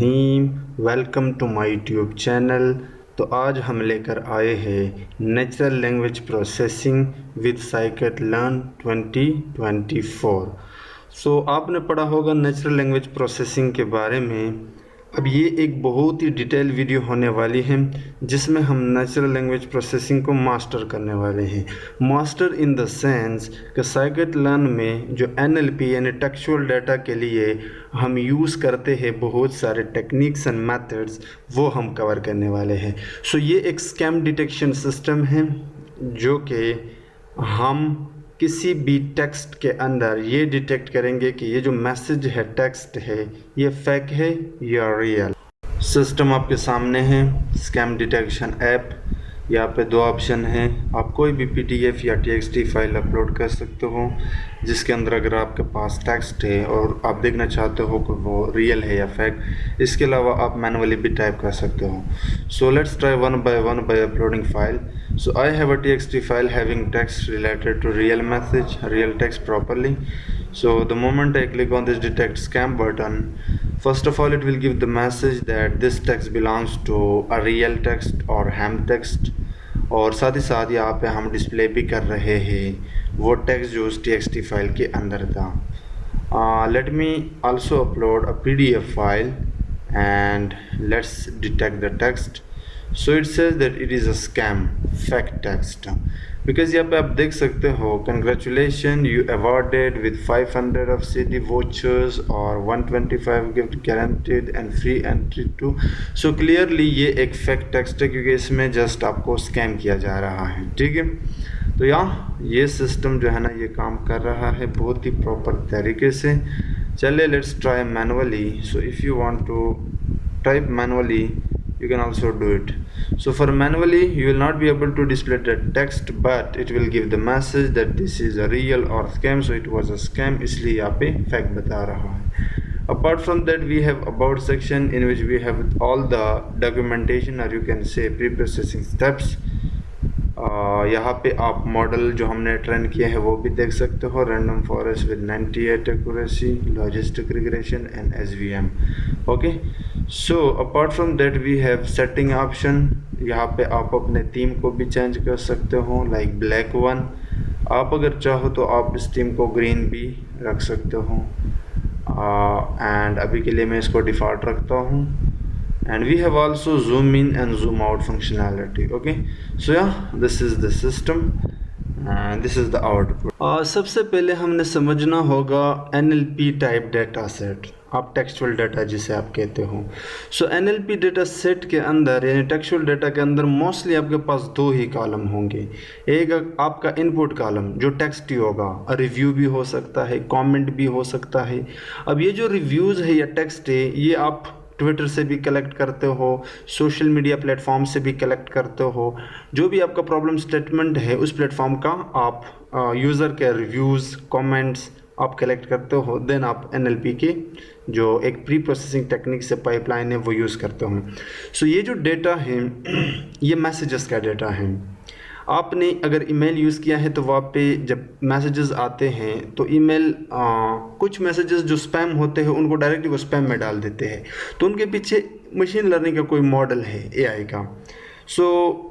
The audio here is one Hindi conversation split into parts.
Rahim. Welcome to my YouTube channel. तो आज हम लेकर आए हैं natural language processing with scikit learn 2024। आपने पढ़ा होगा नेचुरल लैंग्वेज प्रोसेसिंग के बारे में। अब ये एक बहुत ही डिटेल वीडियो होने वाली है जिसमें हम नेचुरल लैंग्वेज प्रोसेसिंग को मास्टर करने वाले हैं। मास्टर इन द सेंस कि साइकिट लर्न में जो NLP यानी टेक्सचुअल डाटा के लिए हम यूज़ करते हैं बहुत सारे टेक्निक्स एंड मेथड्स, वो हम कवर करने वाले हैं। ये एक स्कैम डिटेक्शन सिस्टम है जो कि हम किसी भी टेक्स्ट के अंदर ये डिटेक्ट करेंगे कि ये जो मैसेज है, टेक्स्ट है, ये फेक है या रियल। सिस्टम आपके सामने है, स्कैम डिटेक्शन ऐप। यहाँ पे दो ऑप्शन हैं, आप कोई भी PDF या TXT फाइल अपलोड कर सकते हो जिसके अंदर अगर आपके पास टेक्स्ट है और आप देखना चाहते हो कि वो रियल है या फेक। इसके अलावा आप मैनुअली भी टाइप कर सकते हो। Let's try one by uploading file. I have a TXT file having text related to real message, real text properly. The moment I click on this detect scam button, first of all it will give the message that this text belongs to a real text or ham text, और साथ ही साथ यहाँ पे हम डिस्प्ले भी कर रहे हैं वो टेक्स्ट जो उस TXT फाइल के अंदर था। Let me also upload a PDF file and let's detect the text. It says that it is a scam, fake text, because यहाँ पे आप देख सकते हो congratulations you awarded with 500 of CD vouchers और 125 gift guaranteed and free entry to। clearly ये एक fake text है क्योंकि इसमें just आपको scam किया जा रहा है। ठीक है, तो यहाँ ये सिस्टम जो है ना ये काम कर रहा है बहुत ही प्रॉपर तरीके से। चलिए let's try manually। if you want to type manually you can also do it। for manually you will not be able to display the text but it will give the message that this is a real or scam। it was a scam, इसलिए यहाँ पे fake बता रहा है। apart from that we have about section in which we have all the documentation or you can say pre-processing steps। यहाँ पे आप मॉडल जो हमने ट्रेन किया है वो भी देख सकते हो, random forest with 98 accuracy, logistic regression and SVM। Okay, apart from that we have setting option. यहाँ पे आप अपने थीम को भी चेंज कर सकते हो, लाइक ब्लैक वन। आप अगर चाहो तो आप इस थीम को ग्रीन भी रख सकते हो एंड अभी के लिए मैं इसको डिफ़ॉल्ट रखता हूँ। and we have also zoom in and zoom out functionality। okay, this is the system and this is the output। सबसे पहले हमने समझना होगा NLP टाइप डेटा सेट, आप टेक्सचुअल डाटा जिसे आप कहते हो। NLP डेटा सेट के अंदर यानी टेक्सचुअल डाटा के अंदर मोस्टली आपके पास दो ही कॉलम होंगे। एक आपका इनपुट कॉलम जो टेक्स्ट ही होगा, रिव्यू भी हो सकता है, कमेंट भी हो सकता है। अब ये जो रिव्यूज़ है या टेक्स्ट है ये आप ट्विटर से भी कलेक्ट करते हो, सोशल मीडिया प्लेटफॉर्म से भी कलेक्ट करते हो। जो भी आपका प्रॉब्लम स्टेटमेंट है उस प्लेटफॉर्म का आप यूज़र के रिव्यूज़, कमेंट्स आप कलेक्ट करते हो। देन आप NLP के जो एक प्री प्रोसेसिंग टेक्निक से पाइपलाइन है वो यूज़ करते हो। ये जो डेटा है ये मैसेजेस का डेटा है। आपने अगर ईमेल यूज़ किया है तो वहाँ पे जब मैसेजेस आते हैं तो ईमेल कुछ मैसेजेस जो स्पैम होते हैं उनको डायरेक्टली वो स्पैम में डाल देते हैं, तो उनके पीछे मशीन लर्निंग का कोई मॉडल है AI का।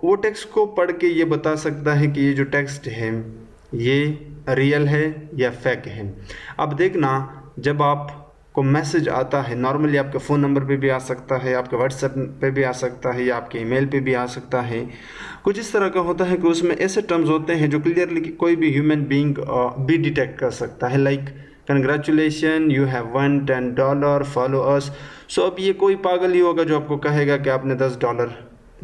वो टेक्स्ट को पढ़ के ये बता सकता है कि ये जो टेक्स्ट है ये रियल है या फेक है। अब देखना जब आप को मैसेज आता है, नॉर्मली आपके फ़ोन नंबर पे भी आ सकता है, आपके व्हाट्सएप पे भी आ सकता है या आपके ईमेल पे भी आ सकता है। कुछ इस तरह का होता है कि उसमें ऐसे टर्म्स होते हैं जो क्लियरली कोई भी ह्यूमन बीइंग भी डिटेक्ट कर सकता है, like congratulation you have one $10 follow us. अब ये कोई पागल ही होगा जो आपको कहेगा कि आपने $10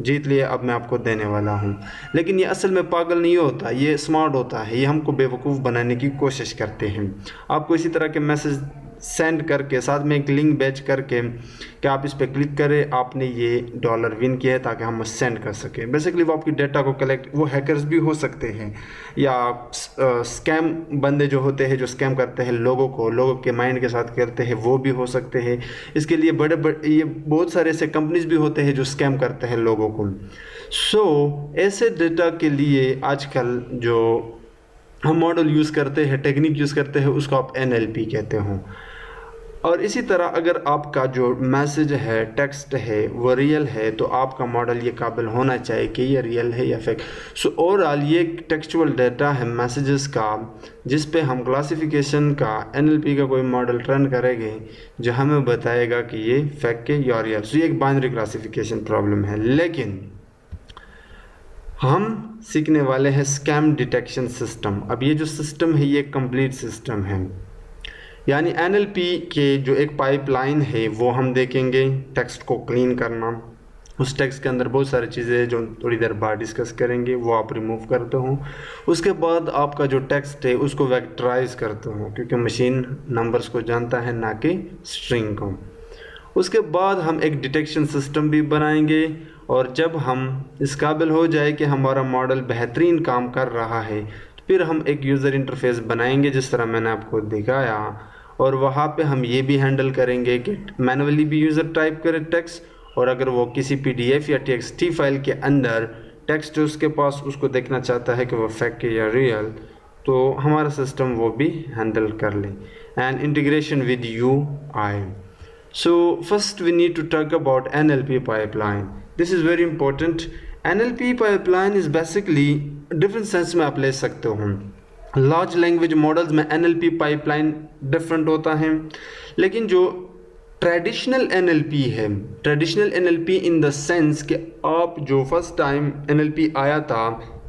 जीत लिए, अब मैं आपको देने वाला हूँ। लेकिन ये असल में पागल नहीं होता, ये स्मार्ट होता है, ये हमको बेवकूफ़ बनाने की कोशिश करते हैं। आपको इसी तरह के मैसेज सेंड करके साथ में एक लिंक बैच करके कि आप इस पर क्लिक करें, आपने ये डॉलर विन किया है ताकि हम सेंड कर सकें। बेसिकली वो आपकी डेटा को कलेक्ट, वो हैकर्स भी हो सकते हैं या स्कैम बंदे जो होते हैं जो स्कैम करते हैं लोगों के माइंड के साथ करते हैं वो भी हो सकते हैं। इसके लिए बड़े ये बहुत सारे ऐसे कंपनीज भी होते हैं जो स्कैम करते हैं लोगों को। ऐसे डेटा के लिए आजकल जो हम मॉडल यूज़ करते हैं, टेक्निक यूज़ करते हैं, उसको आप NLP कहते हो। और इसी तरह अगर आपका जो मैसेज है, टेक्स्ट है, वो रियल है तो आपका मॉडल ये काबिल होना चाहिए कि ये रियल है या फेक। सो ओवरऑल ये टेक्सचुअल डाटा है मैसेजेस का, जिस पे हम क्लासिफिकेशन का NLP का कोई मॉडल ट्रेन करेंगे जो हमें बताएगा कि ये फेक है या रियल। सो ये एक बाइनरी क्लासिफिकेशन प्रॉब्लम है। लेकिन हम सीखने वाले हैं स्कैम डिटेक्शन सिस्टम। अब ये जो सिस्टम है ये कंप्लीट सिस्टम है, यानी NLP के जो एक पाइपलाइन है वो हम देखेंगे। टेक्स्ट को क्लीन करना, उस टेक्स्ट के अंदर बहुत सारी चीज़ें जो थोड़ी देर बाद डिस्कस करेंगे वो आप रिमूव करते हो। उसके बाद आपका जो टेक्स्ट है उसको वेक्टराइज करते हो, क्योंकि मशीन नंबर्स को जानता है ना कि स्ट्रिंग को। उसके बाद हम एक डिटेक्शन सिस्टम भी बनाएंगे, और जब हम इस काबिल हो जाए कि हमारा मॉडल बेहतरीन काम कर रहा है तो फिर हम एक यूज़र इंटरफेस बनाएंगे जिस तरह मैंने आपको दिखाया, और वहाँ पे हम ये भी हैंडल करेंगे कि मैनुअली भी यूज़र टाइप करे टेक्स्ट, और अगर वो किसी PDF या TXT फाइल के अंदर टेक्स्ट उसके पास उसको देखना चाहता है कि वो फेक है या रियल, तो हमारा सिस्टम वो भी हैंडल कर ले। And integration with UI। So first we need to talk about NLP pipeline. This is very important. NLP pipeline is basically different sense में आप ले सकते हो। लार्ज लैंग्वेज मॉडल्स में NLP पाइपलाइन डिफरेंट होता है, लेकिन जो ट्रेडिशनल NLP है, traditional NLP in the sense कि आप जो फर्स्ट टाइम NLP आया था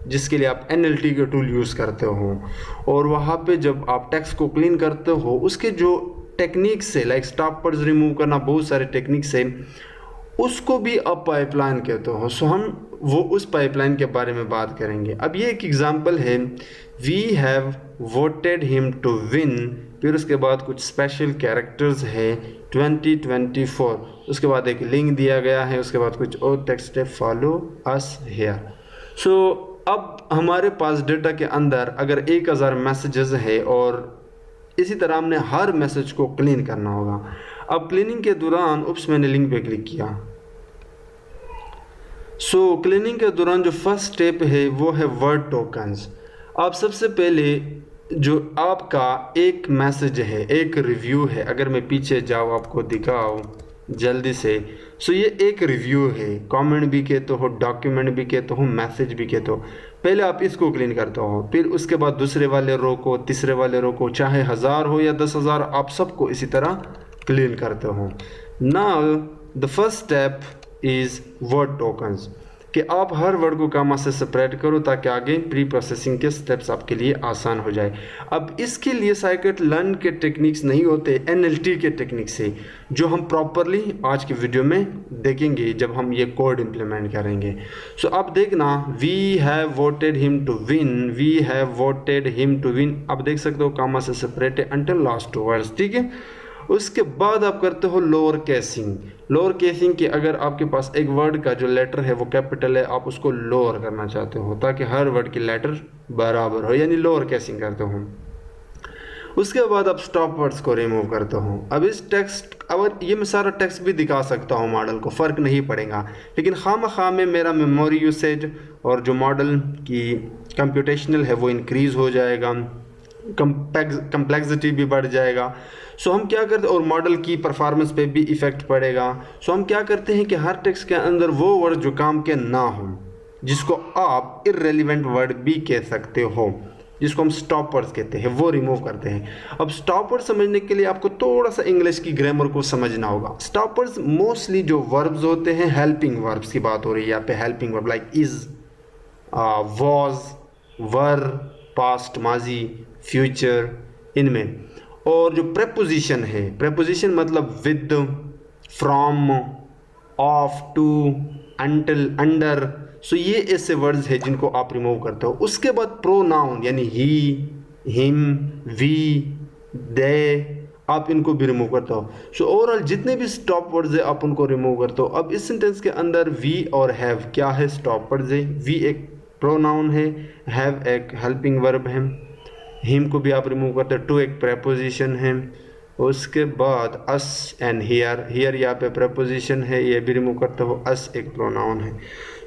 जिसके लिए आप NLT के टूल यूज़ करते हो, और वहाँ पे जब आप टेक्स्ट को क्लीन करते हो उसके जो टेक्निक्स है, लाइक स्टॉपर्स रिमूव करना, बहुत सारे टेक्निक्स है, उसको भी आप पाइपलाइन कहते हो। सो हम वो उस पाइपलाइन के बारे में बात करेंगे। अब ये एक एग्जांपल है, we have voted him to win, फिर उसके बाद कुछ स्पेशल कैरेक्टर्स है 2024, उसके बाद एक लिंक दिया गया है, उसके बाद कुछ और टेक्स्ट है, फॉलो अस हियर। सो अब हमारे पास डेटा के अंदर अगर 1000 मैसेजेस है और इसी तरह हमने हर मैसेज को क्लीन करना होगा। अब क्लीनिंग के दौरान मैंने लिंक पे क्लिक किया। सो क्लीनिंग के दौरान जो फर्स्ट स्टेप है वो है वर्ड टोकन्स। आप सबसे पहले जो आपका एक मैसेज है, एक रिव्यू है, अगर मैं पीछे जाऊँ आपको दिखाऊँ जल्दी से, सो ये एक रिव्यू है, कमेंट भी कहते हो, डॉक्यूमेंट भी कहते हो, मैसेज भी कहते हो। पहले आप इसको क्लीन करते हो, फिर उसके बाद दूसरे वाले रो को, तीसरे वाले रो को, चाहे 1000 हो या 10,000, आप सबको इसी तरह क्लीन करते हो। Now the first step is word tokens, कि आप हर वर्ड को कामा से सेपरेट करो ताकि आगे प्री प्रोसेसिंग के स्टेप्स आपके लिए आसान हो जाए। अब इसके लिए साइकिट लर्न के टेक्निक्स नहीं होते, NLT के टेक्निक्स है, जो हम प्रॉपरली आज की वीडियो में देखेंगे जब हम ये कोड इम्प्लीमेंट करेंगे। सो अब देखना, we have voted him to win, we have voted him to win, आप देख सकते हो कामा से सेपरेट है अंटिल लास्ट 2 वर्ड्स, ठीक है। उसके बाद आप करते हो लोअर केसिंग। लोअर केसिंग कि अगर आपके पास एक वर्ड का जो लेटर है वो कैपिटल है, आप उसको लोअर करना चाहते हो ताकि हर वर्ड की लेटर बराबर हो, यानी लोअर केसिंग करते हो। उसके बाद आप स्टॉप वर्ड्स को रिमूव करते हो। अब इस टेक्स्ट, अब ये मैं सारा टेक्स्ट भी दिखा सकता हूँ मॉडल को, फ़र्क नहीं पड़ेगा, लेकिन खाम में मेरा मेमोरी यूसेज और जो मॉडल की कंप्यूटेशनल है वो इंक्रीज़ हो जाएगा, कम्प्लेक्सिटी भी बढ़ जाएगा। सो हम क्या करते हैं, और मॉडल की परफॉर्मेंस पे भी इफ़ेक्ट पड़ेगा। सो हम क्या करते हैं कि हर टेक्स्ट के अंदर वो वर्ड जो काम के ना हो, जिसको आप इररेलेवेंट वर्ड भी कह सकते हो, जिसको हम स्टॉपर्स कहते हैं, वो रिमूव करते हैं। अब स्टॉपर्स समझने के लिए आपको थोड़ा सा इंग्लिश की ग्रामर को समझना होगा। स्टॉपर्स मोस्टली जो वर्ब्स होते हैं, हेल्पिंग वर्ब्स की बात हो रही है यहाँ पे, helping verb like is, was, were, past, माजी, फ्यूचर, इनमें। और जो प्रेपोजिशन है, प्रेपोजिशन मतलब with, from, of, to, until, under, so ये ऐसे वर्ड्स हैं जिनको आप रिमूव करते हो। उसके बाद प्रोनाउन यानी ही, हिम, वी, दे, आप इनको भी रिमूव करते हो। सो ओवरऑल जितने भी स्टॉप वर्ड्स है आप उनको रिमूव करते हो। अब इस सेंटेंस के अंदर वी और हैव क्या है, स्टॉप वर्ड्स है। वी एक प्रोनाउन है, हैव एक हेल्पिंग वर्ब है, हिम को भी आप रिमूव करते हो, टू एक प्रेपोजिशन है। उसके बाद अस एंड हियर, हियर यहाँ पे प्रेपोजिशन है, ये भी रिमूव करते हो, अस एक प्रोनाउन है।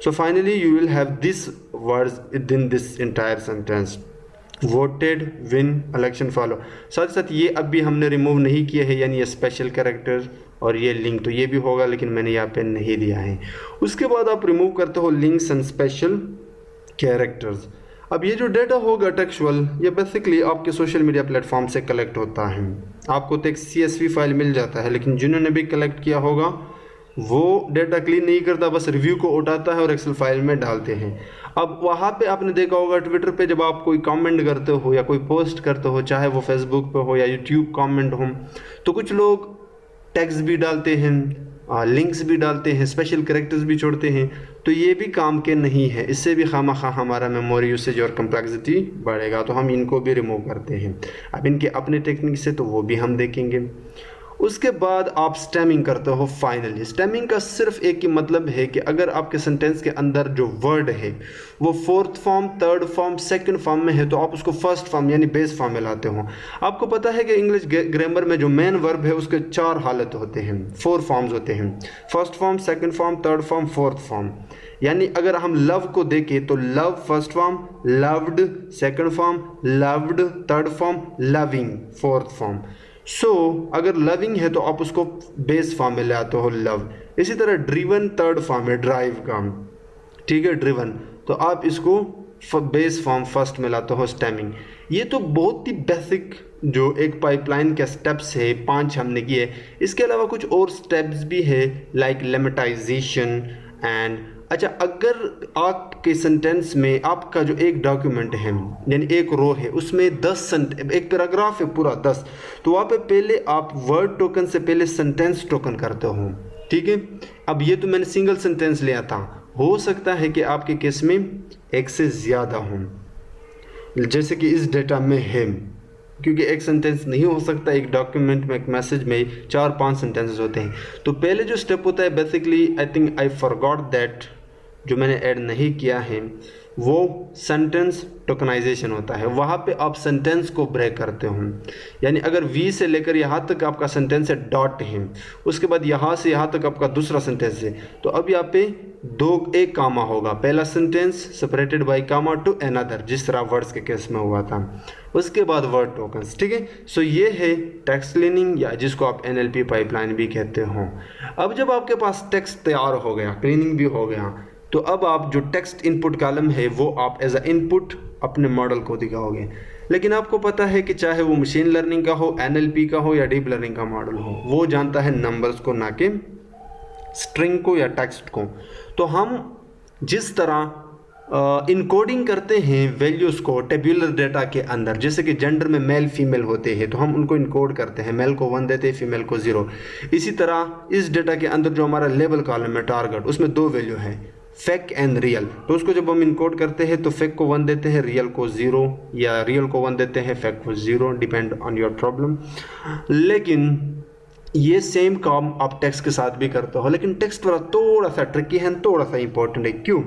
So finally you will have this words with in this entire sentence. Voted win election follow. साथ ही साथ ये अब भी हमने रिमूव नहीं किया है, यानी ये स्पेशल कैरेक्टर और ये लिंक, तो ये भी होगा लेकिन मैंने यहाँ पे नहीं दिया है। उसके बाद आप रिमूव करते हो लिंक्स एंड स्पेशल कैरेक्टर्स। अब ये जो डेटा होगा टेक्सचुअल, ये बेसिकली आपके सोशल मीडिया प्लेटफॉर्म से कलेक्ट होता है। आपको तो एक CSV फाइल मिल जाता है, लेकिन जिन्होंने भी कलेक्ट किया होगा वो डेटा क्लीन नहीं करता, बस रिव्यू को उठाता है और एक्सेल फाइल में डालते हैं। अब वहाँ पे आपने देखा होगा ट्विटर पे जब आप कोई कमेंट करते हो या कोई पोस्ट करते हो, चाहे वो फेसबुक पे हो या यूट्यूब कमेंट हो, तो कुछ लोग टैग्स भी डालते हैं, लिंक्स भी डालते हैं, स्पेशल कैरेक्टर्स भी छोड़ते हैं, तो ये भी काम के नहीं है। इससे भी खामखा हमारा मेमोरी यूसेज और कम्प्लेक्सिटी बढ़ेगा, तो हम इनको भी रिमूव करते हैं। अब इनके अपने टेक्निक से तो वो भी हम देखेंगे। उसके बाद आप स्टेमिंग करते हो। फाइनली स्टेमिंग का सिर्फ एक ही मतलब है कि अगर आपके सेंटेंस के अंदर जो वर्ड है वो fourth form, third form, second form में है, तो आप उसको फर्स्ट फॉर्म यानी बेस फॉर्म में लाते हो। आपको पता है कि इंग्लिश ग्रामर में जो मेन वर्ब है उसके 4 हालत होते हैं, 4 फॉर्म्स होते हैं, first form, second form, third form, fourth form. यानी अगर हम लव को देखें तो love first form, loved second form, loved third form, loving fourth form. अगर लविंग है तो आप उसको बेस फॉर्म में ले आते हो लव। इसी तरह ड्रिवन थर्ड फॉर्म है ड्राइव का, ठीक है, ड्रिवन, तो आप इसको बेस फॉर्म फर्स्ट में लाते हो स्टेमिंग। ये तो बहुत ही बेसिक जो एक पाइपलाइन के स्टेप्स है, 5 हमने किए। इसके अलावा कुछ और स्टेप्स भी है लाइक लेमेटाइजेशन एंड। अच्छा, अगर आपके सेंटेंस में आपका जो एक डॉक्यूमेंट है यानी एक रो है उसमें एक पैराग्राफ है पूरा 10, तो वहाँ पे पहले आप वर्ड टोकन से पहले सेंटेंस टोकन करते हो, ठीक है। अब ये तो मैंने सिंगल सेंटेंस लिया था, हो सकता है कि आपके केस में एक से ज़्यादा हो, जैसे कि इस डेटा में है, क्योंकि एक सेंटेंस नहीं हो सकता, एक डॉक्यूमेंट में एक मैसेज में 4-5 सेंटेंसेस होते हैं। तो पहले जो स्टेप होता है basically, I think I forgot that, जो मैंने ऐड नहीं किया है, वो सेंटेंस टोकनाइजेशन होता है। वहाँ पे आप सेंटेंस को ब्रेक करते हो, यानी अगर वी से लेकर यहाँ तक आपका सेंटेंस है डॉट है, उसके बाद यहाँ से यहाँ तक आपका दूसरा सेंटेंस है, तो अब यहाँ पे एक कामा होगा, पहला sentence separated by comma to another, जिस तरह वर्ड्स के केस में हुआ था, उसके बाद वर्ड टोकन्स, ठीक है। सो ये है टेक्स्ट क्लीनिंग, या जिसको आप NLP पाइपलाइन भी कहते हो। अब जब आपके पास टेक्स्ट तैयार हो गया, क्लीनिंग भी हो गया, तो अब आप जो टेक्स्ट इनपुट कॉलम है वो आप एज अ इनपुट अपने मॉडल को दिखाओगे। लेकिन आपको पता है कि चाहे वो मशीन लर्निंग का हो, NLP का हो या डीप लर्निंग का मॉडल हो, वो जानता है नंबर्स को, ना कि स्ट्रिंग को या टेक्स्ट को। तो हम जिस तरह इनकोडिंग करते हैं वैल्यूज़ को टेबुलर डेटा के अंदर, जैसे कि जेंडर में मेल फीमेल होते हैं तो हम उनको इनकोड करते हैं, मेल को 1 देते हैं, फीमेल को 0। इसी तरह इस डेटा के अंदर जो हमारा लेबल कॉलम है टारगेट, उसमें 2 वैल्यू है, फेक एंड रियल। तो उसको जब हम इनकोड करते हैं तो फेक को 1 देते हैं, रियल को 0, या रियल को 1 देते हैं, फेक को 0, डिपेंड ऑन योर प्रॉब्लम। लेकिन ये सेम काम आप टेक्स्ट के साथ भी करते हो, लेकिन टेक्स्ट वाला थोड़ा सा ट्रिकी है, थोड़ा सा इंपॉर्टेंट है। क्यों?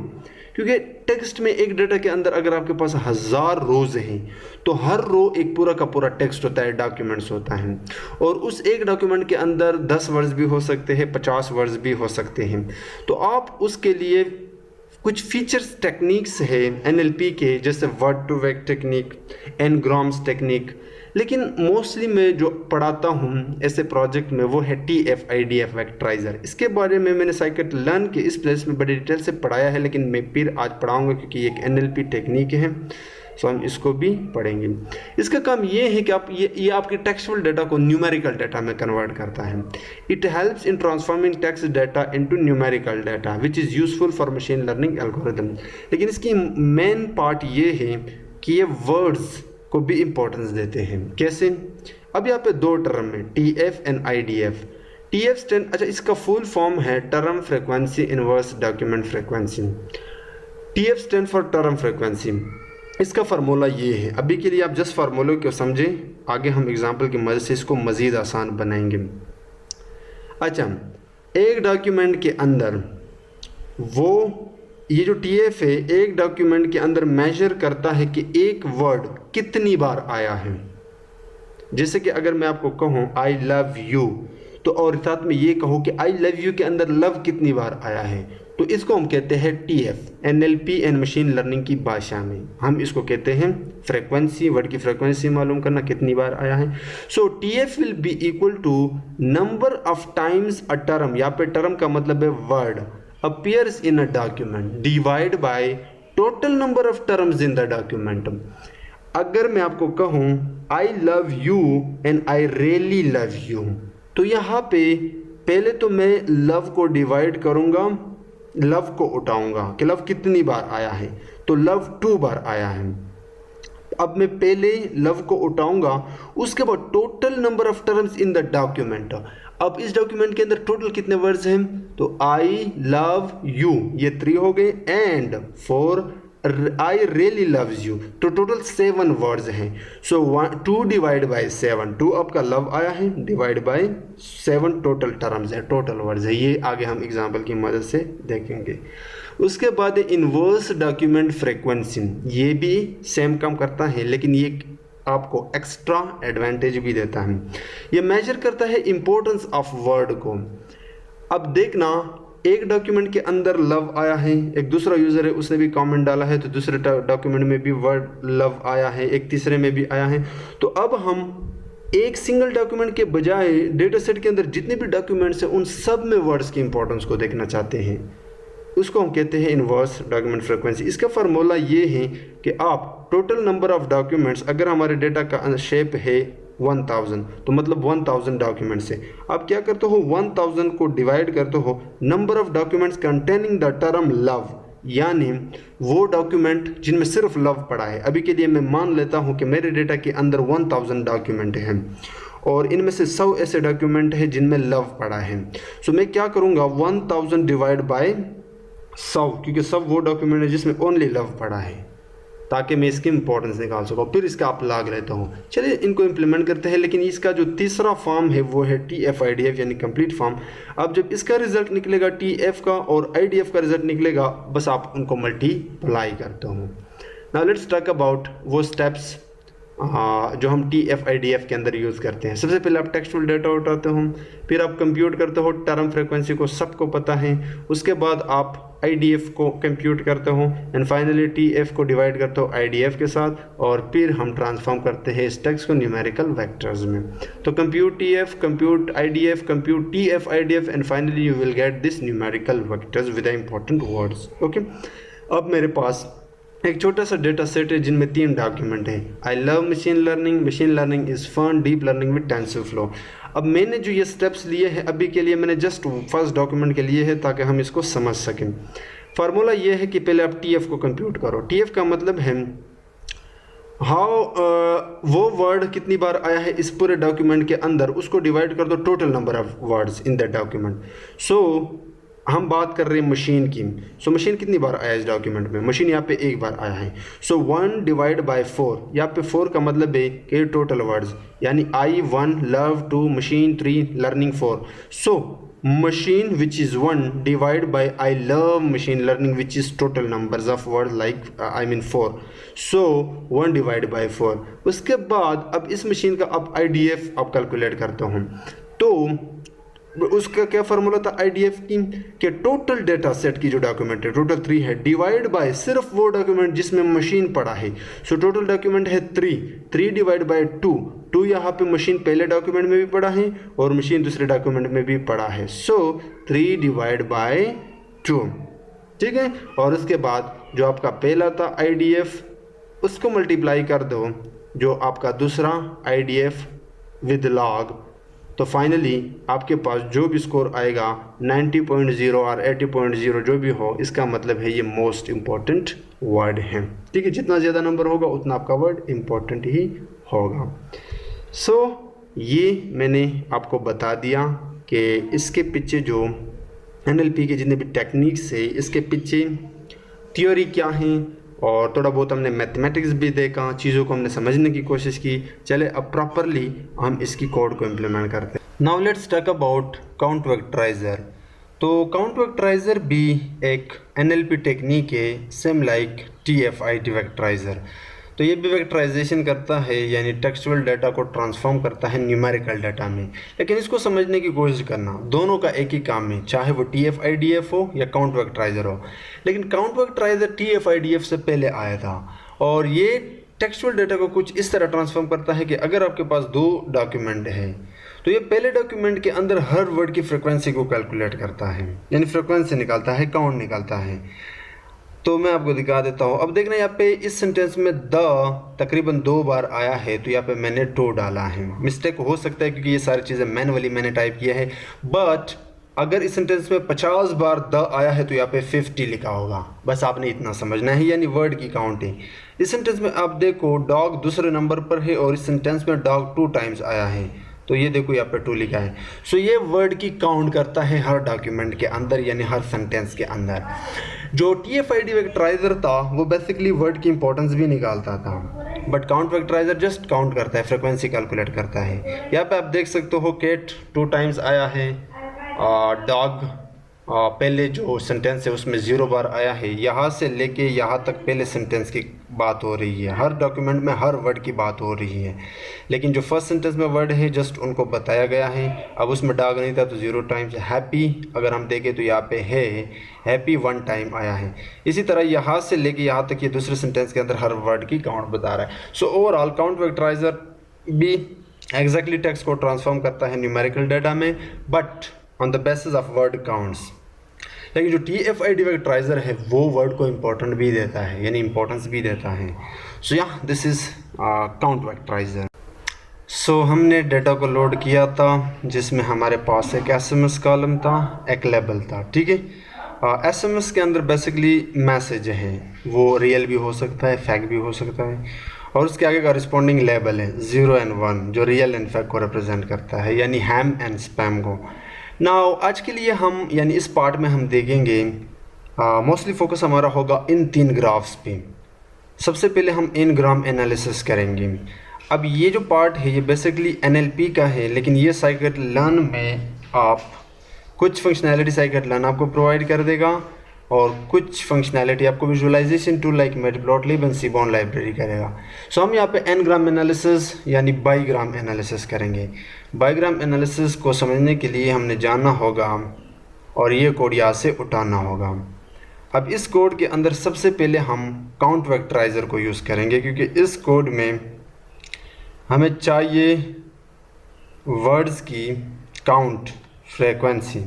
क्योंकि टेक्स्ट में एक डेटा के अंदर अगर आपके पास 1000 रोज हैं तो हर रो एक पूरा का पूरा टेक्स्ट होता है, डॉक्यूमेंट्स होता है, और उस एक डॉक्यूमेंट के अंदर 10 वर्ड्स भी हो सकते हैं, 50 वर्ड्स भी हो सकते हैं। तो आप उसके लिए कुछ फीचर्स टेक्निक्स है NLP के, जैसे word to vector technique, n grams technique, लेकिन मोस्टली मैं जो पढ़ाता हूँ ऐसे प्रोजेक्ट में वो है TF-IDF वेक्टराइज़र। इसके बारे में मैंने साइकिट लर्न के इस प्लेस में बड़े डिटेल से पढ़ाया है, लेकिन मैं फिर आज पढ़ाऊँगा क्योंकि ये एक NLP टेक्निक है, सो हम इसको भी पढ़ेंगे। इसका काम ये है कि आप ये आपके टेक्सुअल डाटा को न्यूमेरिकल डाटा में कन्वर्ट करता है। It helps in transforming text data into numerical data which is useful for machine learning algorithm. लेकिन इसकी मेन पार्ट ये है कि ये वर्ड्स को भी इम्पोर्टेंस देते हैं। कैसे? अब यहाँ पे 2 टर्म है, TF and IDF। TF stand, अच्छा इसका फुल फॉर्म है term frequency inverse document frequency. TF stand for term frequency. इसका फार्मूला ये है, अभी के लिए आप जस्ट फार्मूले को समझें, आगे हम एग्जाम्पल की मदद से इसको मज़ीद आसान बनाएंगे। अच्छा, एक डॉक्यूमेंट के अंदर वो ये जो TF है एक डॉक्यूमेंट के अंदर मेजर करता है कि एक वर्ड कितनी बार आया है। जैसे कि अगर मैं आपको कहूँ आई लव यू, तो और साथ में ये कहूँ कि आई लव यू के अंदर लव कितनी बार आया है, तो इसको हम कहते हैं TF, NLP and machine learning की भाषा में हम इसको कहते हैं फ्रीक्वेंसी। वर्ड की फ्रीक्वेंसी मालूम करना कितनी बार आया है। So TF will be equal to number of times a term, यहाँ पे टर्म का मतलब है word, appears in a document divide by total number of terms in the document. अगर मैं आपको कहूँ I love you and I really love you, तो यहाँ पे पहले तो मैं लव को डिवाइड करूँगा, लव को उठाऊंगा कि लव कितनी बार आया है, तो लव 2 बार आया है। अब मैं पहले लव को उठाऊंगा, उसके बाद total number of terms in the document. अब इस डॉक्यूमेंट के अंदर टोटल कितने वर्ड्स हैं, तो आई लव यू ये 3 हो गए, and 4 I really loves you, तो टोटल 7 वर्ड्स हैं। सो 2 डिवाइड बाई 7, 2 आपका लव आया है, डिवाइड बाई 7 टोटल टर्म्स है, टोटल वर्ड्स है। ये आगे हम एग्जांपल की मदद से देखेंगे। उसके बाद इन्वर्स डॉक्यूमेंट फ्रीक्वेंसी, ये भी सेम काम करता है, लेकिन ये आपको एक्स्ट्रा एडवांटेज भी देता है। ये मेजर करता है इंपॉर्टेंस ऑफ वर्ड को। अब देखना, एक डॉक्यूमेंट के अंदर लव आया है, एक दूसरा यूज़र है उसने भी कमेंट डाला है, तो दूसरे डॉक्यूमेंट में भी वर्ड लव आया है, एक तीसरे में भी आया है। तो अब हम एक सिंगल डॉक्यूमेंट के बजाय डेटा सेट के अंदर जितने भी डॉक्यूमेंट्स हैं उन सब में वर्ड्स की इंपॉर्टेंस को देखना चाहते हैं, उसको हम कहते हैं इन्वर्स डॉक्यूमेंट फ्रीक्वेंसी। इसका फार्मूला ये है कि आप टोटल नंबर ऑफ डॉक्यूमेंट्स, अगर हमारे डेटा का शेप है 1000, तो मतलब 1000 डॉक्यूमेंट्स है, आप क्या करते हो 1000 को डिवाइड करते हो number of documents containing the term love, यानी वो डॉक्यूमेंट जिनमें सिर्फ लव पड़ा है। अभी के लिए मैं मान लेता हूँ कि मेरे डेटा के अंदर 1000 डॉक्यूमेंट हैं और इनमें से 100 ऐसे डॉक्यूमेंट हैं जिनमें लव पड़ा है। सो मैं क्या करूँगा 1000 डिवाइड बाय 100, क्योंकि 100 वो डॉक्यूमेंट है जिसमें ओनली लव पड़ा है, ताकि मैं इसकी इंपॉर्टेंस निकाल सकूँ। फिर इसका आप लाग लेता हूँ। चलिए इनको इम्प्लीमेंट करते हैं, लेकिन इसका जो तीसरा फॉर्म है वो है TF-IDF यानी कंप्लीट फॉर्म। अब जब इसका रिजल्ट निकलेगा TF का और IDF का रिजल्ट निकलेगा, बस आप उनको मल्टीप्लाई करते हो। नाउ लेट्स टॉक अबाउट वो स्टेप्स जो हम TF-IDF के अंदर यूज़ करते हैं। सबसे पहले आप टेक्सचुअल डेटा उठाते हो, फिर आप कंप्यूट करते हो टर्म फ्रीक्वेंसी को, सबको पता है। उसके बाद आप IDF को कंप्यूट करते हो एंड फाइनली TF को डिवाइड करते हो IDF के साथ, और फिर हम ट्रांसफॉर्म करते हैं इस टेक्स्ट को न्यूमेरिकल वेक्टर्स में। तो compute TF, compute IDF, compute TF-IDF and finally you will get this numerical vectors with the important words. Okay, अब मेरे पास एक छोटा सा डेटा सेट है जिनमें 3 डॉक्यूमेंट है। I love machine learning, machine learning is fun, deep learning with TensorFlow. अब मैंने जो ये स्टेप्स लिए हैं अभी के लिए, मैंने जस्ट फर्स्ट डॉक्यूमेंट के लिए है ताकि हम इसको समझ सकें। फार्मूला ये है कि पहले आप TF को कंप्यूट करो। TF का मतलब है हाउ वो वर्ड कितनी बार आया है इस पूरे डॉक्यूमेंट के अंदर, उसको डिवाइड कर दो total number of words in that document. So हम बात कर रहे हैं मशीन की। सो मशीन कितनी बार आया इस डॉक्यूमेंट में, मशीन यहाँ पे 1 बार आया है। सो 1 डिवाइड बाय 4, यहाँ पे 4 का मतलब है कि टोटल वर्ड्स, यानी I1 love 2 machine 3 learning 4। So machine which is 1 divide by I love machine learning which is total numbers of word like I mean 4। So 1 divide by 4। उसके बाद अब इस मशीन का आप IDF आप कैलकुलेट करते हो, तो उसका क्या फार्मूला था IDF की, कि टोटल डेटा सेट की जो डॉक्यूमेंट है टोटल 3 है, डिवाइड बाय सिर्फ वो डॉक्यूमेंट जिसमें मशीन पड़ा है। सो टोटल डॉक्यूमेंट है 3 डिवाइड बाय 2 यहाँ पे मशीन पहले डॉक्यूमेंट में भी पड़ा है और मशीन दूसरे डॉक्यूमेंट में भी पड़ा है। सो 3 डिवाइड बाय 2, ठीक है। और उसके बाद जो आपका पहला था IDF, उसको मल्टीप्लाई कर दो जो आपका दूसरा IDF विद लॉग, तो फाइनली आपके पास जो भी स्कोर आएगा 90.0 और 80.0 जो भी हो, इसका मतलब है ये मोस्ट इम्पॉर्टेंट वर्ड है, ठीक है। जितना ज़्यादा नंबर होगा उतना आपका वर्ड इम्पॉर्टेंट ही होगा। सो ये मैंने आपको बता दिया कि इसके पीछे जो NLP के जितने भी टेक्निक्स है, इसके पीछे थ्योरी क्या है, और थोड़ा बहुत हमने मैथमेटिक्स भी देखा, चीज़ों को हमने समझने की कोशिश की। चले अब प्रॉपरली हम इसकी कोड को इम्प्लीमेंट करते हैं। Now let's talk about count vectorizer. तो काउंट वेक्टराइजर भी एक NLP टेक्निक है, सेम लाइक TF-IDF वेक्टराइजर। तो ये भी वेक्टराइजेशन करता है, यानी टेक्सचुअल डाटा को ट्रांसफॉर्म करता है न्यूमेरिकल डाटा में। लेकिन इसको समझने की कोशिश करना, दोनों का एक ही काम है, चाहे वो TF-IDF हो या काउंट वेक्टराइजर हो। लेकिन काउंट वेक्टराइजर TF-IDF से पहले आया था, और ये टेक्सचुअल डाटा को कुछ इस तरह ट्रांसफॉर्म करता है कि अगर आपके पास 2 डॉक्यूमेंट है तो ये पहले डॉक्यूमेंट के अंदर हर वर्ड की फ्रिक्वेंसी को कैलकुलेट करता है, यानी फ्रिक्वेंसी निकालता है, काउंट निकालता है। तो मैं आपको दिखा देता हूँ। अब देखना यहाँ पे इस सेंटेंस में द तकरीबन 2 बार आया है, तो यहाँ पे मैंने 2 डाला है। मिस्टेक हो सकता है क्योंकि ये सारी चीज़ें मैनुअली मैंने टाइप किया है, बट अगर इस सेंटेंस में 50 बार द आया है तो यहाँ पे 50 लिखा होगा। बस आपने इतना समझना है, यानी वर्ड की काउंट है। इस सेंटेंस में आप देखो डॉग दूसरे नंबर पर है, और इस सेंटेंस में डॉग 2 टाइम्स आया है, तो ये देखो यहाँ पे 2 लिखा है। सो ये वर्ड की काउंट करता है हर डॉक्यूमेंट के अंदर, यानी हर सेंटेंस के अंदर। जो TF-ID वेक्टराइजर था वो बेसिकली वर्ड की इंपॉर्टेंस भी निकालता था, बट काउंट वेक्टराइजर जस्ट काउंट करता है, फ्रिक्वेंसी कैलकुलेट करता है। यहाँ पे आप देख सकते हो कैट 2 टाइम्स आया है, डॉग पहले जो सेंटेंस है उसमें 0 बार आया है। यहाँ से लेके यहाँ तक पहले सेंटेंस की बात हो रही है, हर डॉक्यूमेंट में हर वर्ड की बात हो रही है। लेकिन जो फर्स्ट सेंटेंस में वर्ड है जस्ट उनको बताया गया है। अब उसमें डॉग नहीं था तो 0 टाइम्स। हैप्पी अगर हम देखें तो यहाँ पे है हैप्पी 1 टाइम आया है। इसी तरह यहाँ से लेके यहाँ तक ये दूसरे सेंटेंस के अंदर हर वर्ड की काउंट बता रहा है। सो ओवरऑल काउंट वेक्टराइजर भी एग्जैक्टली टेक्स्ट को ट्रांसफॉर्म करता है न्यूमेरिकल डाटा में, but on the basis of word counts. लेकिन जो TF-ID वेक्टराइजर है वो वर्ड को इम्पोर्टेंट भी देता है, यानी इम्पोर्टेंस भी देता है। सो या दिस इज़ काउंट वेक्टराइजर। सो हमने डेटा को लोड किया था जिसमें हमारे पास एक SMS कॉलम था, एक लेबल था, ठीक है। SMS के अंदर बेसिकली मैसेज है, वो रियल भी हो सकता है, फैक्ट भी हो सकता है, और उसके आगे कॉरस्पॉन्डिंग लेबल है 0 और 1 जो रियल एंड फैक्ट को रिप्रेजेंट करता है, यानी हैम एंड स्पैम को। नाउ आज के लिए हम यानी इस पार्ट में हम देखेंगे मोस्टली फोकस हमारा होगा इन 3 ग्राफ्स पे। सबसे पहले हम इनग्राम एनालिसिस करेंगे। अब ये जो पार्ट है ये बेसिकली NLP का है, लेकिन ये scikit-learn में आप कुछ फंक्शनैलिटी scikit-learn आपको प्रोवाइड कर देगा, और कुछ फंक्शनैलिटी आपको visualisation tool like matplotlib and seaborn library करेगा। सो हम यहाँ पे n-ग्राम एनालिसिस यानी बाईग्राम एनालिसिस करेंगे। बाईग्राम एनालिसिस को समझने के लिए हमने जानना होगा और ये कोड यहाँ से उठाना होगा। अब इस कोड के अंदर सबसे पहले हम काउंट वेक्टराइजर को यूज़ करेंगे, क्योंकि इस कोड में हमें चाहिए वर्ड्स की काउंट फ्रीक्वेंसी।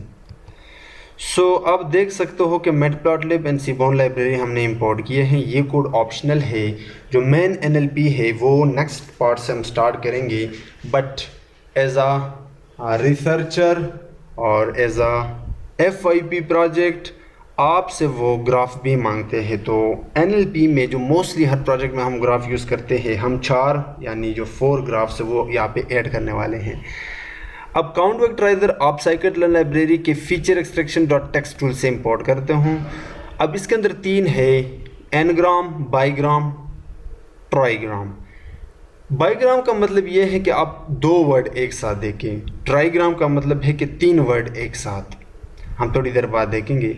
सो अब देख सकते हो कि मैटप्लॉटलिब एंड सीबॉर्न लाइब्रेरी हमने इंपोर्ट किए हैं। ये कोड ऑप्शनल है। जो मेन NLP है वो नेक्स्ट पार्ट से हम स्टार्ट करेंगे, बट एज अ रिसर्चर और एज अ FYP प्रोजेक्ट आपसे वो ग्राफ भी मांगते हैं। तो NLP में जो मोस्टली हर प्रोजेक्ट में हम ग्राफ यूज़ करते हैं, हम 4 यानी जो 4 ग्राफ्स है वो यहाँ पे ऐड करने वाले हैं। अब काउंट वेक्टराइजर आप scikit-learn लाइब्रेरी के फीचर एक्सट्रैक्शन .text टूल से इंपोर्ट करते हो। अब इसके अंदर 3 है, n-ग्राम, बाईग्राम, ट्राईग्राम। बाईग्राम का मतलब ये है कि आप 2 वर्ड एक साथ देखें, ट्राईग्राम का मतलब है कि 3 वर्ड एक साथ। हम थोड़ी देर बाद देखेंगे।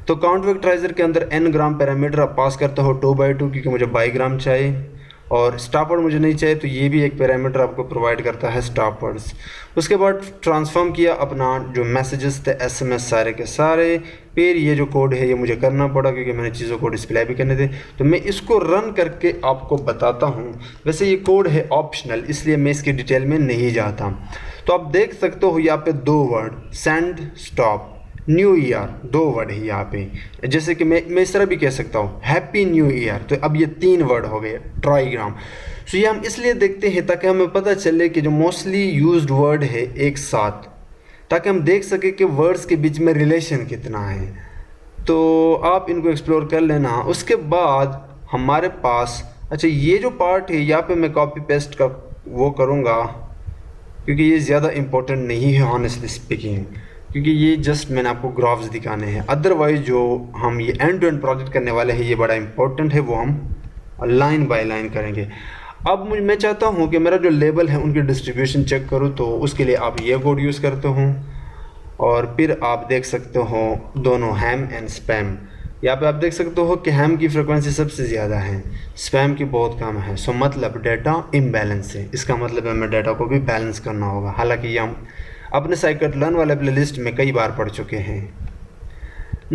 तो काउंट वेक्टराइजर के अंदर n-ग्राम पैरामीटर आप पास करते हो 2/2, क्योंकि मुझे बाईग्राम चाहिए और स्टॉप वर्ड मुझे नहीं चाहिए, तो ये भी एक पैरामीटर आपको प्रोवाइड करता है स्टॉप वर्ड्स। उसके बाद ट्रांसफॉर्म किया अपना जो मैसेजेस थे SMS सारे के सारे। फिर ये जो कोड है ये मुझे करना पड़ा क्योंकि मैंने चीज़ों को डिस्प्ले भी करने थे, तो मैं इसको रन करके आपको बताता हूँ। वैसे ये कोड है ऑप्शनल, इसलिए मैं इसकी डिटेल में नहीं जाता। तो आप देख सकते हो यहाँ पे 2 word, send, stop, new year 2 word है यहाँ पे। जैसे कि मैं इस तरह भी कह सकता हूँ हैप्पी न्यू ईयर, तो अब ये 3 वर्ड हो गए ट्राईग्राम। सो ये हम इसलिए देखते हैं ताकि हमें पता चले कि जो मोस्टली यूज्ड वर्ड है एक साथ, ताकि हम देख सके कि वर्ड्स के बीच में रिलेशन कितना है। तो आप इनको एक्सप्लोर कर लेना। उसके बाद हमारे पास अच्छा ये जो पार्ट है यहाँ पे मैं कॉपी पेस्ट का वो करूँगा, क्योंकि ये ज़्यादा इम्पोर्टेंट नहीं है ऑनेस्टली स्पीकिंग, क्योंकि ये जस्ट मैंने आपको ग्राफ्स दिखाने हैं। अदरवाइज जो हम ये एंड टू एंड प्रोजेक्ट करने वाले हैं ये बड़ा इंपॉर्टेंट है, वो हम लाइन बाय लाइन करेंगे। अब मैं चाहता हूँ कि मेरा जो लेबल है उनकी डिस्ट्रीब्यूशन चेक करूँ, तो उसके लिए आप ये कोड यूज़ करते हो और फिर आप देख सकते हो दोनों हैम एंड स्पैम। यहाँ पे आप देख सकते हो कि हैम की फ्रिक्वेंसी सबसे ज़्यादा है, स्पैम की बहुत कम है। सो मतलब डाटा इम्बैलेंस है, इसका मतलब हमें डाटा को भी बैलेंस करना होगा। हालांकि ये हम अपने साइकिट लर्न वाले प्लेलिस्ट में कई बार पढ़ चुके हैं।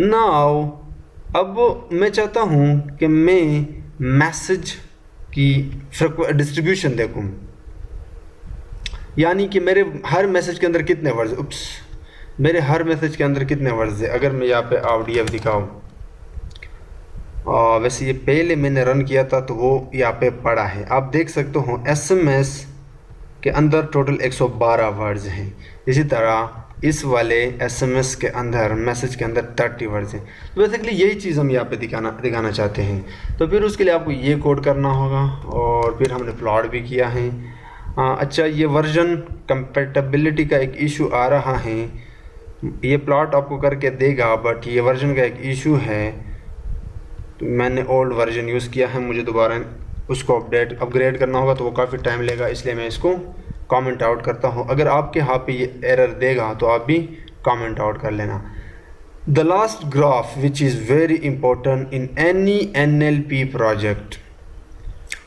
नाउ अब मैं चाहता हूँ कि मैं मैसेज की डिस्ट्रीब्यूशन देखूँ, यानी कि मेरे हर मैसेज के अंदर कितने वर्ड्स, मेरे हर मैसेज के अंदर कितने वर्ड्स है। अगर मैं यहाँ पे RDF दिखाऊँ, वैसे ये पहले मैंने रन किया था तो वो यहाँ पे पड़ा है, आप देख सकते हो। SMS के अंदर टोटल 112 वर्ड्स हैं। इसी तरह इस वाले SMS के अंदर, मैसेज के अंदर 30 वर्ड्स हैं। तो बेसिकली यही चीज़ हम यहाँ पे दिखाना चाहते हैं। तो फिर उसके लिए आपको ये कोड करना होगा, और फिर हमने प्लॉट भी किया है। अच्छा, ये वर्जन कंपेटेबिलिटी का एक इशू आ रहा है, ये प्लॉट आपको करके देगा, बट ये वर्जन का एक इशू है। तो मैंने ओल्ड वर्जन यूज़ किया है, मुझे दोबारा उसको अपग्रेड करना होगा, तो वो काफ़ी टाइम लेगा, इसलिए मैं इसको कमेंट आउट करता हूँ। अगर आपके यहाँ पे ये एरर देगा तो आप भी कमेंट आउट कर लेना। The last graph which is very important in any NLP project,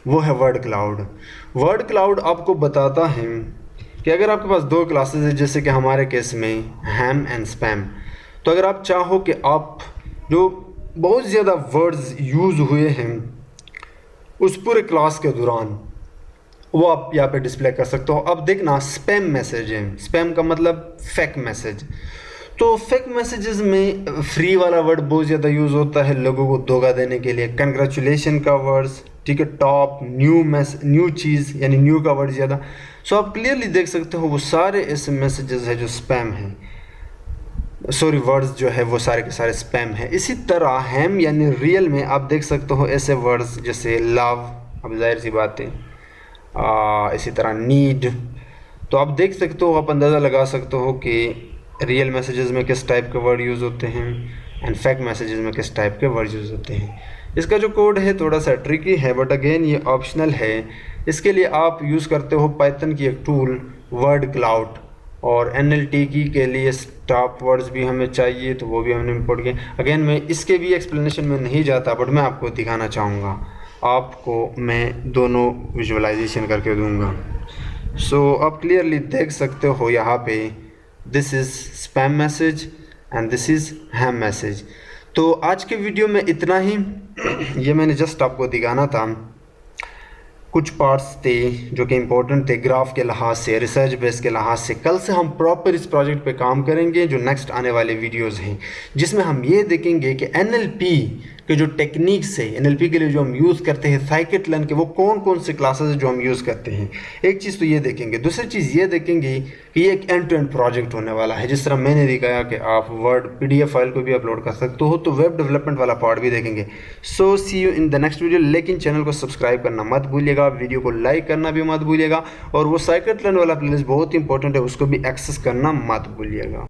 वो है वर्ड क्लाउड। वर्ड क्लाउड आपको बताता है कि अगर आपके पास दो क्लासेस है, जैसे कि हमारे केस में हैम एंड स्पैम, तो अगर आप चाहो कि आप जो बहुत ज़्यादा वर्ड्स यूज़ हुए हैं उस पूरे क्लास के दौरान, वो आप यहाँ पे डिस्प्ले कर सकते हो। अब देखना, स्पैम मैसेज है, स्पैम का मतलब फेक मैसेज। तो फेक मैसेजेस में फ्री वाला वर्ड बहुत ज़्यादा यूज़ होता है लोगों को धोखा देने के लिए। कंग्रेचुलेशन का वर्ड्स, ठीक है, टॉप, न्यू चीज़ यानी न्यू का वर्ड ज़्यादा। सो आप क्लियरली देख सकते हो वो सारे ऐसे मैसेजेस है जो स्पैम हैं, सॉरी वर्ड्स जो है वो सारे के सारे स्पैम है। इसी तरह हैम यानी रियल में आप देख सकते हो ऐसे वर्ड्स जैसे लव, अब जाहिर सी बात है, इसी तरह नीड। तो आप देख सकते हो, आप अंदाज़ा लगा सकते हो कि रियल मैसेजेस में किस टाइप के वर्ड यूज़ होते हैं एंड फेक मैसेजेस में किस टाइप के वर्ड यूज़ होते हैं। इसका जो कोड है थोड़ा सा ट्रिकी है, बट अगेन ये ऑप्शनल है। इसके लिए आप यूज़ करते हो पाइथन की एक टूल वर्ड क्लाउड, और NLTK के लिए स्टॉप वर्ड्स भी हमें चाहिए, तो वो भी हमने इंपोर्ट किए। अगेन मैं इसके भी एक्सप्लेनेशन में नहीं जाता, बट मैं आपको दिखाना चाहूँगा, आपको मैं दोनों विजुअलाइजेशन करके दूंगा। सो आप क्लियरली देख सकते हो यहाँ पे, this is spam message and this is ham message. तो आज के वीडियो में इतना ही। ये मैंने जस्ट आपको दिखाना था, कुछ पार्ट्स थे जो कि इम्पोर्टेंट थे ग्राफ के लिहाज से, रिसर्च बेस के लिहाज से। कल से हम प्रॉपर इस प्रोजेक्ट पे काम करेंगे जो नेक्स्ट आने वाले वीडियोस हैं, जिसमें हम ये देखेंगे कि NLP के जो टेक्निक्स है, NLP के लिए जो हम यूज़ करते हैं साइकिट लर्न के, वो कौन कौन से क्लासेस जो हम यूज़ करते हैं। एक चीज़ तो ये देखेंगे। दूसरी चीज़ ये देखेंगे कि ये एक एंड टू एंड प्रोजेक्ट होने वाला है। जिस तरह मैंने दिखाया कि आप वर्ड PDF फाइल को भी अपलोड कर सकते हो, तो वेब डेवलपमेंट वाला पार्ट भी देखेंगे। So see you in the next video. लेकिन चैनल को सब्सक्राइब करना मत भूलिएगा, वीडियो को लाइक करना भी मत भूलिएगा, और वो साइकिट लर्न वाला प्लेलिस्ट बहुत इंपॉर्टेंट है, उसको भी एक्सेस करना मत भूलिएगा।